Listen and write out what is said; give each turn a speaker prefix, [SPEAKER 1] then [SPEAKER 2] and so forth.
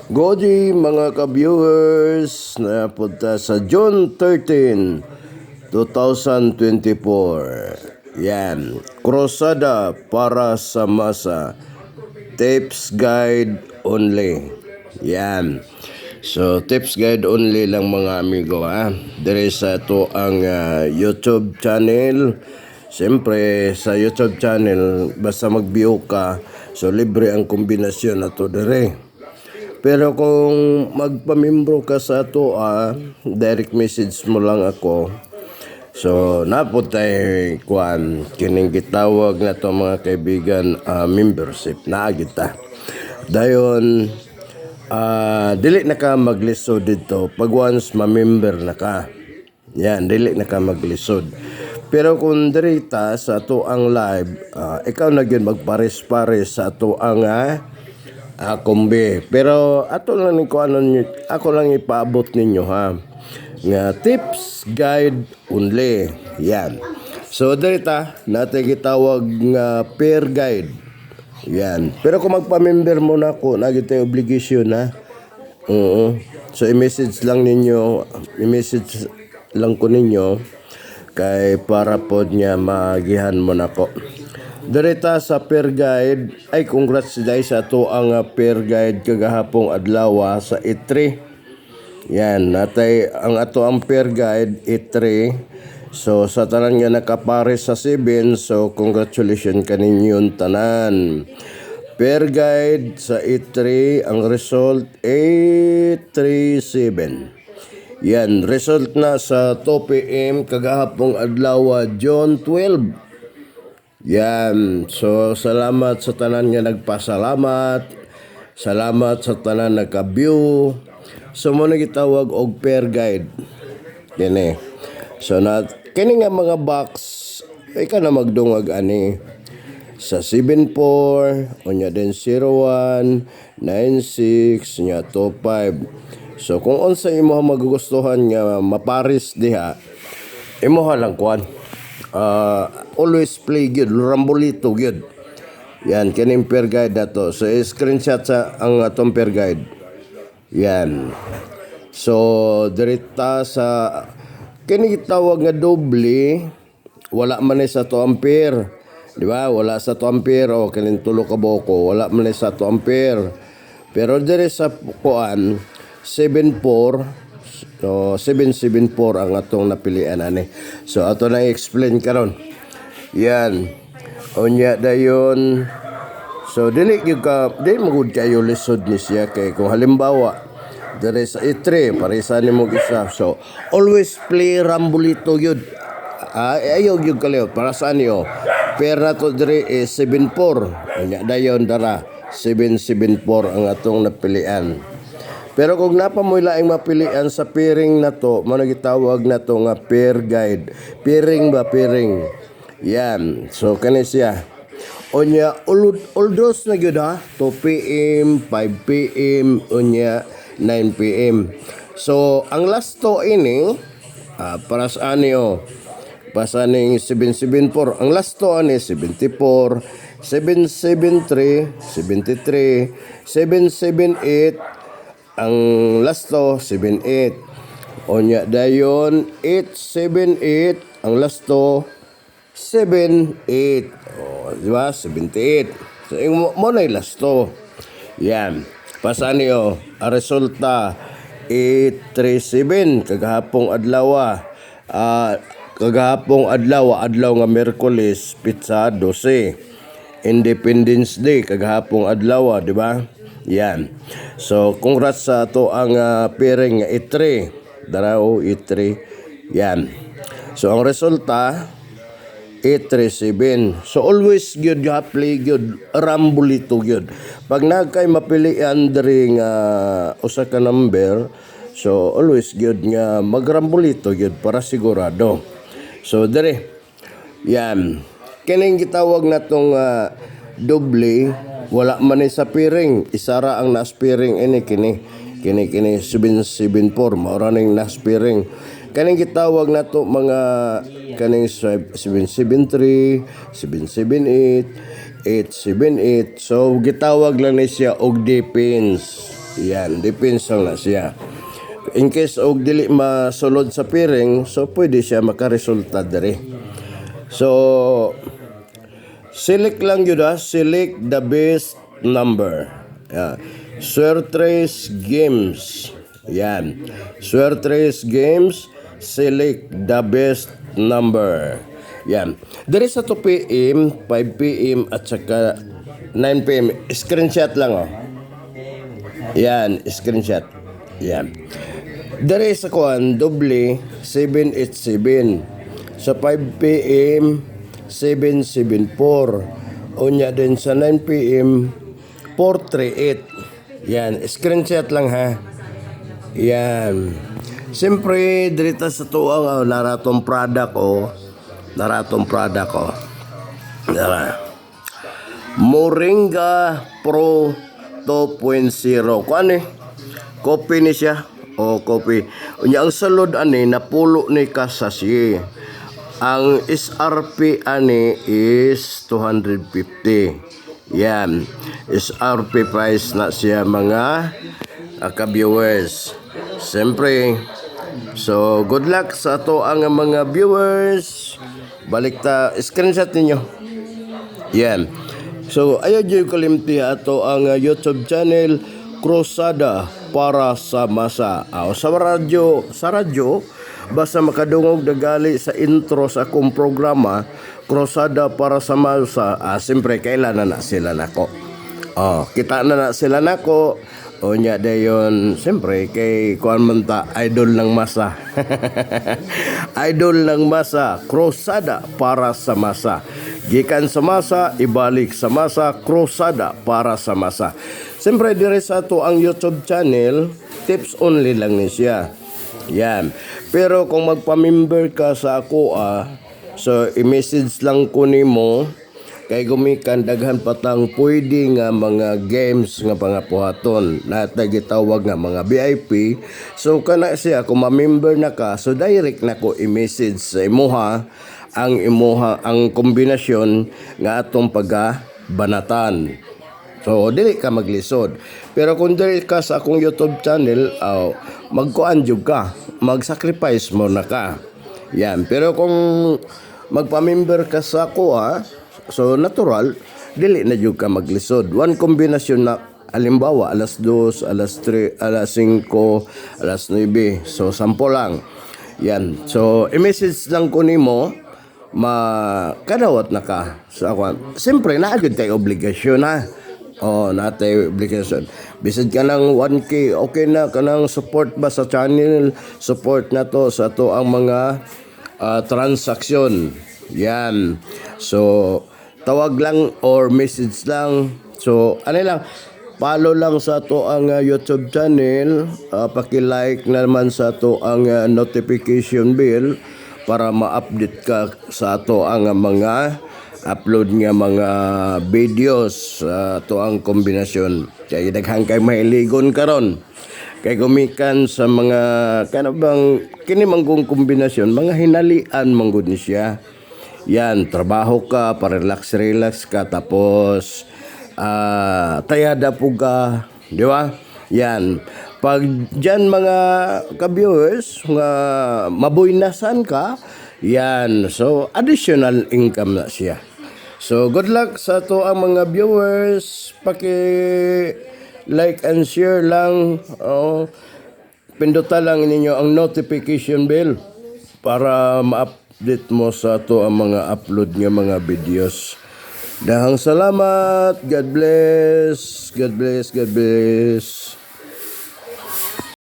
[SPEAKER 1] Godi mga ka-viewers na punta sa June 13, 2024. Yan, krusada para sa masa. Tips guide only. Yan. So, tips guide only lang mga amigo ha. There is ito ang YouTube channel. Siyempre, sa YouTube channel, basta mag-view ka, so libre ang kombinasyon na to dire. Pero kung magpamimbro ka sa ato, direct message mo lang ako. So, naputay kuan kining gitawag na to mga kaibigan, membership na agita. Dayon, dili na ka maglisod dito pag once ma-member na ka. Yan, dili na ka maglisod. Pero kung dirita sa ato ang live, ikaw na yun magpares-pares sa ato ang kumbi. Pero ato lang ko ako lang ipaabot ninyo ha. Nga tips guide only. Yan. So dirita natin gitawag nga peer guide. Yan. Pero kung magpa-member mo na ako, nagitay obligation ha. So i-message lang ninyo, i-message lang ko ninyo kay para pod niya magihan mo na ko. Direta sa peer guide, ay congrats dahil sa to ang peer guide kagahapong adlaw sa E3. Yan, natay ang ato ang peer guide E3. So sa tanan nga nakapares sa 7, so congratulations kaninyon tanan. Peer guide sa E3, ang result A37. Yan, result na sa 2 PM kagahapong adlaw June 12. Yan, so salamat sa tanan nga nagpasalamat. Salamat sa tanan nagka-view. So mo gitawag og peer guide. Kini. So na kini nga mga box ay ka na magdungag ani sa 74, unya din 01, 96, nya 25. So kung unsa imo magugustuhan nga maparis diha, imo lang kuan. Always play good, rambolito good. Yan, kining peer guide dato. So screenshot sa ang atong peer guide. Yan. So dirita sa kini tawag nga doble, wala man sa 2 ampere. Di ba? Wala sa 2 ampere o kining tulo ka boko, wala man sa 2 ampere. Pero dire sa kuan 74. So 774 ang atong napilian ani. So ato na i-explain karon. Yan. Unya dayon. So dili magud kayo lisod ni siya kay kung halimbawa dire sa E3 parisa nimo isa. So always play rambolito yun. Ayaw yung kaliw para sa niyo. Pera to dire is 74. Unya dayon dara 774 ang atong napilian. Pero kung napamoy laing mapilian sa pairing na to, managitawag na to nga pair guide. Pairing ba pairing? Yan. So kani siya. Unya uldos na gyud ha. 2 PM, 5 PM, unya 9 PM. So ang last to ini para sa anyo pasaning 774. Ang last to ani 74, 773, 73, 778. Ang last to 78. Onya dayon 878. Ang last to 78. Di ba? 78. So mo na last to. Yan. Pasan niyo ang resulta 837 kagahapong adlaw. Kagahapong adlaw nga Miyerkules pizza 12. Independence Day kagahapong adlaw, di ba? Yan. So, congrats sa to ang pairing E3. Darao E3. Yan. So, ang resulta E37. So, always good play good. Rambolito good. Pag nagkay mapilian diri nga usa ka number, so always good nga magrambolito good para sigurado. So, diri. Yan. Kining gitawag na tong doble. Wala man sa piring, isara ang naspiring ini kini 774 maura ning naspiring. Kaning gitawag nato mga kaning 773, 778, 878. So gitawag lang ni siya og depends. Yan, depends lang na siya. In case og dili masulod sa piring, so pwede siya makaresulta diri. So select lang yun select the best number. Yan. Swertres Games. Yan. Swertres Games, select the best number. Yan. Diri sa 2 p.m., 5 p.m. at saka 9 p.m. Screenshot lang Yan, screenshot. Yan. Dere sa kuan doble 787. Sa 5 PM 774. Unya din sa 9 PM 438. Yan, screenshot lang ha. Yan. Siyempre, dirita sa tuang naratong product naratong product Dara. Moringa Pro 2.0. Kuan Copy ni siya. Copy. Unya ang salod napulo ni kasasi. Ang SRP is 250. Yan. SRP price na siya mga ka-viewers. Siyempre, so good luck sa ato ang mga viewers. Balik ta screenshot ninyo. Yan. So ayaw dyan kalimti ato ang YouTube channel Krusada para sa masa. Sa radyo, basta makadungog dagali sa intro sa akong programa, Krusada para sa masa. Siyempre, kailan na sila nako. Kita na sila nako. Nya dayon, siyempre, kay kuan man ta, idol ng masa. Idol ng masa, Krusada para sa masa. Gikan sa masa, ibalik sa masa, Krusada para sa masa. Siyempre, dire sa to ang YouTube channel, tips only lang ni siya. Yan. Pero kung magpa-member ka sa ako, so i-message lang ko nimo kay gumikan daghan patang pwede nga mga games nga pangapuhaton na gitawag nga mga VIP. So kana siya kung ma-member na ka, so direct na ko i-message sa imuha ang kombinasyon nga atong pagbanatan. So dili ka maglisod. Pero kung dili ka sa akong YouTube channel, magkuan jud ka, mag-sacrifice mo na ka. Yan. Pero kung magpa-member ka sa ako, so natural, dili na jud ka maglisod. One kombinasyon na halimbawa alas 2, alas 3, alas 5, alas 9. So sample lang. Yan. So i-message lang ko nimo makadawat na ka sa ako. Siyempre na jud tay obligasyon natay obligasyon. Bisad ka ng 1K, okay na kanang support ba sa channel, support na to sa to ang mga transaksyon. Yan. So tawag lang or message lang. So lang, follow lang sa to ang YouTube channel, paki-like naman sa to ang notification bell para ma-update ka sa to ang mga upload nga mga videos. To ang kombinasyon. Kaya daghang kay mahiligon karon. Kay gumikan sa mga kanabang kini manggong kombinasyon, mga hinalian manggod ni siya. Yan, trabaho ka, pa-relax ka, tapos tayada po ka, di ba? Yan. Pag dyan mga ka-viewers, mabuinasan ka, yan. So, additional income na siya. So, good luck sa to ang mga viewers. Like and share lang. Pindutan lang ninyo ang notification bell para ma-update mo sa to ang mga upload ng mga videos. Dahang salamat. God bless. God bless. God bless.